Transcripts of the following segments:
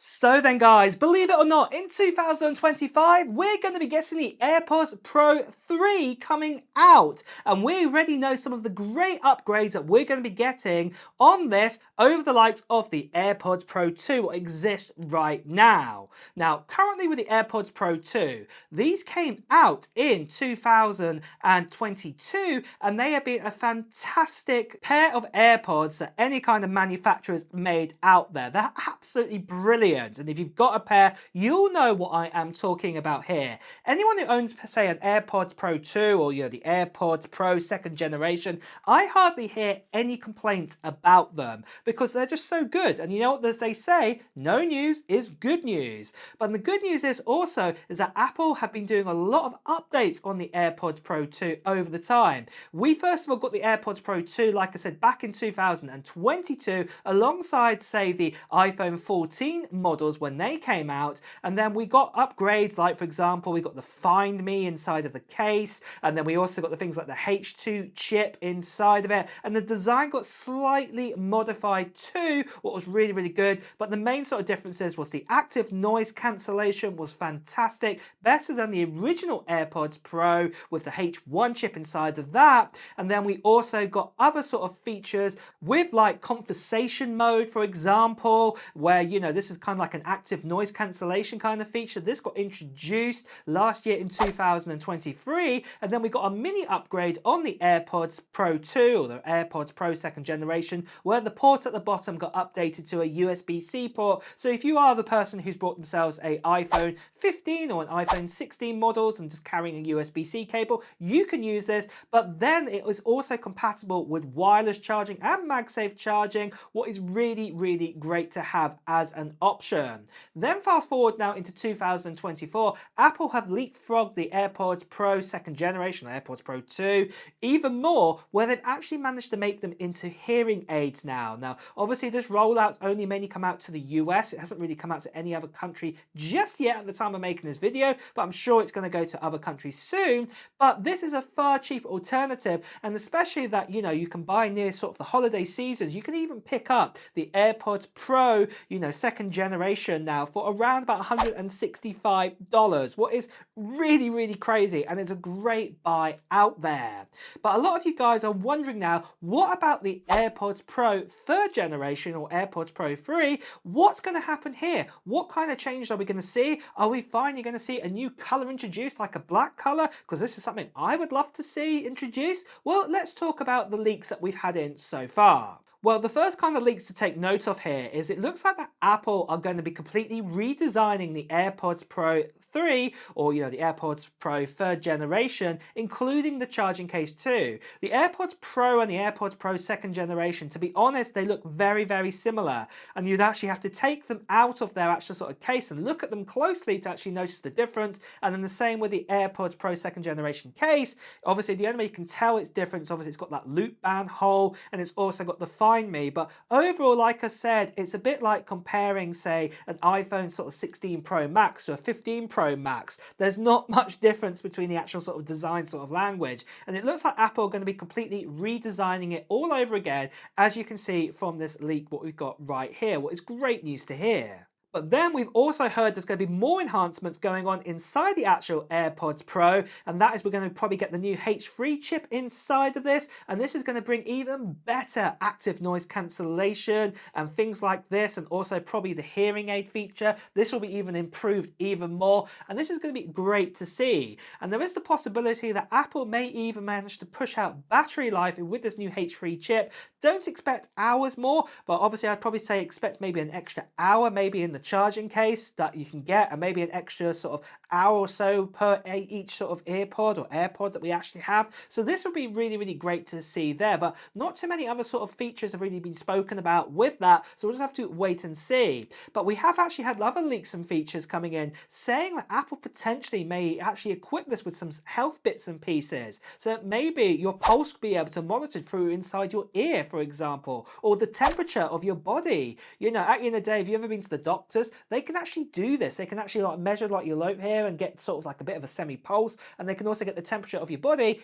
So then guys, believe it or not, in 2025, we're going to be getting the AirPods Pro 3 coming out. And we already know some of the great upgrades that we're going to be getting on this over the likes of the AirPods Pro 2 what exists right now. Now, currently with the AirPods Pro 2, these came out in 2022 and they have been a fantastic pair of AirPods that any kind of manufacturers made out there. They're absolutely brilliant. And if you've got a pair, you'll know what I am talking about here. Anyone who owns, say, an AirPods Pro 2 or the AirPods Pro 2nd generation, I hardly hear any complaints about them because they're just so good. And you know what they say, no news is good news. But the good news is also that Apple have been doing a lot of updates on the AirPods Pro 2 over the time. We first of all got the AirPods Pro 2, like I said, back in 2022 alongside, say, the iPhone 14 models when they came out, and then we got upgrades like, for example, we got the Find Me inside of the case, and then we also got the things like the H2 chip inside of it, and the design got slightly modified too, what was really good. But the main sort of differences was the active noise cancellation was fantastic, better than the original AirPods Pro with the H1 chip inside of that. And then we also got other sort of features with like conversation mode, for example, where this is kind of like an active noise cancellation kind of feature. This got introduced last year in 2023, and then we got a mini upgrade on the AirPods Pro 2 or the AirPods Pro 2nd generation, where the port at the bottom got updated to a USB-C port. So if you are the person who's bought themselves a iPhone 15 or an iPhone 16 models and just carrying a USB-C cable, you can use this. But then it was also compatible with wireless charging and MagSafe charging, what is really great to have as an option. Then fast forward now into 2024, Apple have leapfrogged the AirPods Pro 2nd generation, AirPods Pro 2, even more, where they've actually managed to make them into hearing aids now. Now, obviously this rollout's only mainly come out to the US. It hasn't really come out to any other country just yet at the time of making this video, but I'm sure it's going to go to other countries soon. But this is a far cheaper alternative, and especially that, you can buy near sort of the holiday seasons. You can even pick up the AirPods Pro, 2nd generation now for around about $165, what is really crazy, and it's a great buy out there. But a lot of you guys are wondering now, what about the AirPods Pro 3rd generation or AirPods Pro 3? What's going to happen here? What kind of changes are we going to see? Are we finally going to see a new color introduced, like a black color? Because this is something I would love to see introduced. Well, let's talk about the leaks that we've had in so far. Well, the first kind of leaks to take note of here is it looks like that Apple are going to be completely redesigning the AirPods Pro 3 or the AirPods Pro 3rd generation, including the charging case too. The AirPods Pro and the AirPods Pro 2nd generation, to be honest, they look very similar, and you'd actually have to take them out of their actual sort of case and look at them closely to actually notice the difference. And then the same with the AirPods Pro 2nd generation case. Obviously, the only way you can tell it's different, obviously it's got that loop band hole, and it's also got the Find Me. But overall, like I said, it's a bit like comparing, say, an iPhone sort of 16 Pro Max to a 15 Pro Max. There's not much difference between the actual sort of design sort of language, and it looks like Apple are going to be completely redesigning it all over again, as you can see from this leak what we've got right here, what is great news to hear. But then we've also heard there's going to be more enhancements going on inside the actual AirPods Pro, and that is we're going to probably get the new H3 chip inside of this, and this is going to bring even better active noise cancellation and things like this, and also probably the hearing aid feature. This will be even improved even more, and this is going to be great to see. And there is the possibility that Apple may even manage to push out battery life with this new H3 chip. Don't expect hours more, but obviously I'd probably say expect maybe an extra hour maybe in the charging case that you can get, and maybe an extra sort of hour or so per each sort of earpod or AirPod that we actually have. So this will be really great to see there, but not too many other sort of features have really been spoken about with that, so we'll just have to wait and see. But we have actually had other leaks and features coming in saying that Apple potentially may actually equip this with some health bits and pieces, so that maybe your pulse could be able to monitor through inside your ear, for example, or the temperature of your body. At the end of the day, have you ever been to the doctor? They can actually do this. They can actually like measure like your lobe here and get sort of like a bit of a semi-pulse, and they can also get the temperature of your body.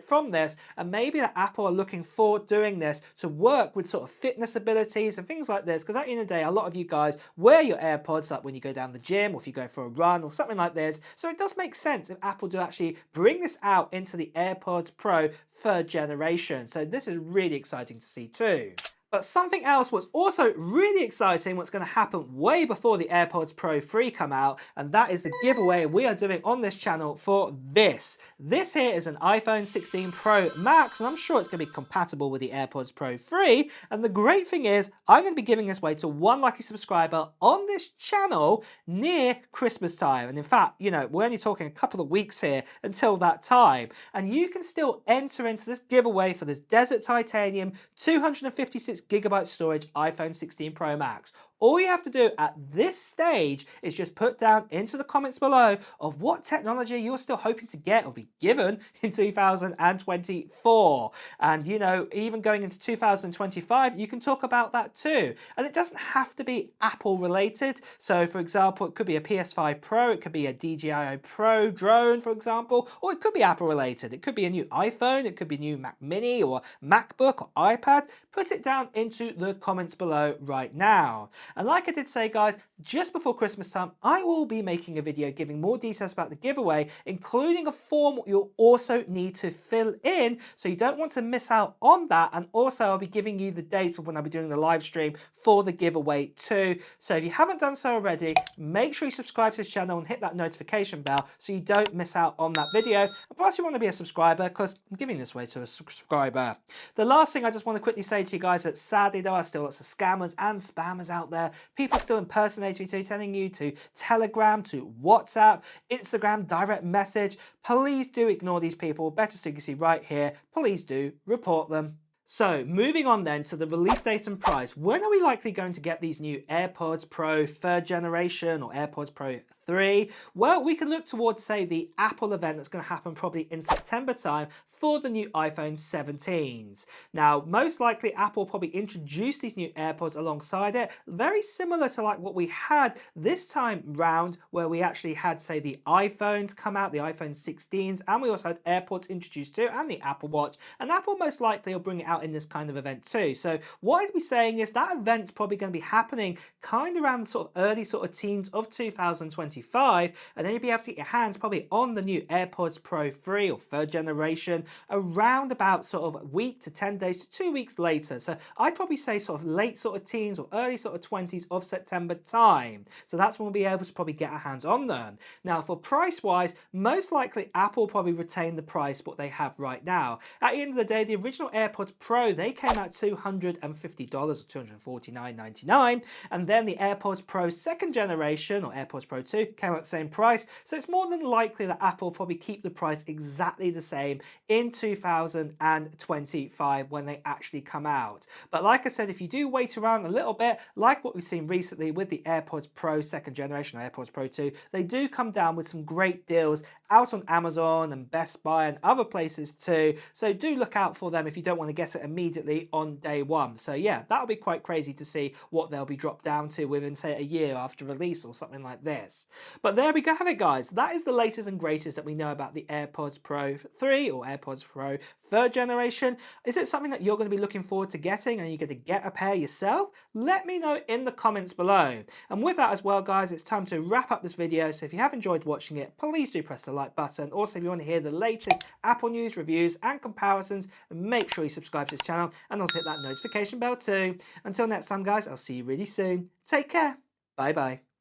from this, and maybe that Apple are looking forward doing this to work with sort of fitness abilities and things like this, because at the end of the day, a lot of you guys wear your AirPods like when you go down the gym or if you go for a run or something like this. So it does make sense if Apple do actually bring this out into the AirPods Pro 3rd generation. So this is really exciting to see too. But something else what's also really exciting, what's going to happen way before the AirPods Pro 3 come out, and that is the giveaway we are doing on this channel for this. This here is an iPhone 16 Pro Max, and I'm sure it's going to be compatible with the AirPods Pro 3. And the great thing is, I'm going to be giving this away to one lucky subscriber on this channel near Christmas time. And in fact, we're only talking a couple of weeks here until that time. And you can still enter into this giveaway for this Desert Titanium 256GB storage iPhone 16 Pro Max. All you have to do at this stage is just put down into the comments below of what technology you're still hoping to get or be given in 2024. And even going into 2025, you can talk about that too. And it doesn't have to be Apple related. So for example, it could be a PS5 Pro, it could be a DJI Pro drone, for example, or it could be Apple related. It could be a new iPhone, it could be a new Mac Mini or MacBook or iPad. Put it down into the comments below right now. And like I did say, guys, just before Christmas time, I will be making a video giving more details about the giveaway, including a form you'll also need to fill in, so you don't want to miss out on that. And also, I'll be giving you the date of when I'll be doing the live stream for the giveaway too. So if you haven't done so already, make sure you subscribe to this channel and hit that notification bell so you don't miss out on that video. And plus, you want to be a subscriber because I'm giving this away to a subscriber. The last thing I just want to quickly say to you guys that sadly there are still lots of scammers and spammers out there. People still impersonating you, telling you to Telegram, to WhatsApp, Instagram, direct message. Please do ignore these people. Better still, you can see right here. Please do report them. So moving on then to the release date and price. When are we likely going to get these new AirPods Pro 3rd generation or AirPods Pro 3? Well, we can look towards, say, the Apple event that's going to happen probably in September time for the new iPhone 17s. Now, most likely Apple probably introduce these new AirPods alongside it, very similar to like what we had this time round, where we actually had, say, the iPhones come out, the iPhone 16s, and we also had AirPods introduced too, and the Apple Watch. And Apple most likely will bring it out in this kind of event too. So what I'd be saying is that event's probably going to be happening kind of around the sort of early sort of teens of 2025, and then you'll be able to get your hands probably on the new AirPods Pro 3 or 3rd generation around about sort of a week to 10 days to 2 weeks later. So I'd probably say sort of late sort of teens or early sort of 20s of September time. So that's when we'll be able to probably get our hands on them. Now for price wise, most likely Apple probably retain the price what they have right now. At the end of the day, the original AirPods Pro, they came out $250 or $249.99, and then the AirPods Pro 2nd generation or AirPods Pro 2 came out the same price. So it's more than likely that Apple will probably keep the price exactly the same in 2025 when they actually come out. But like I said, if you do wait around a little bit, like what we've seen recently with the AirPods Pro 2nd generation or AirPods Pro 2, they do come down with some great deals out on Amazon and Best Buy and other places too. So do look out for them if you don't want to get it immediately on day one. So yeah, that'll be quite crazy to see what they'll be dropped down to within, say, a year after release or something like this. But there we go, have it, guys. That is the latest and greatest that we know about the AirPods Pro 3 or AirPods Pro 3rd generation. Is it something that you're going to be looking forward to getting and you're going to get a pair yourself? Let me know in the comments below. And with that as well, guys, it's time to wrap up this video. So if you have enjoyed watching it, please do press the like button. Also, if you want to hear the latest Apple news, reviews and comparisons, make sure you subscribe to this channel and also hit that notification bell too. Until next time, guys, I'll see you really soon. Take care. Bye bye.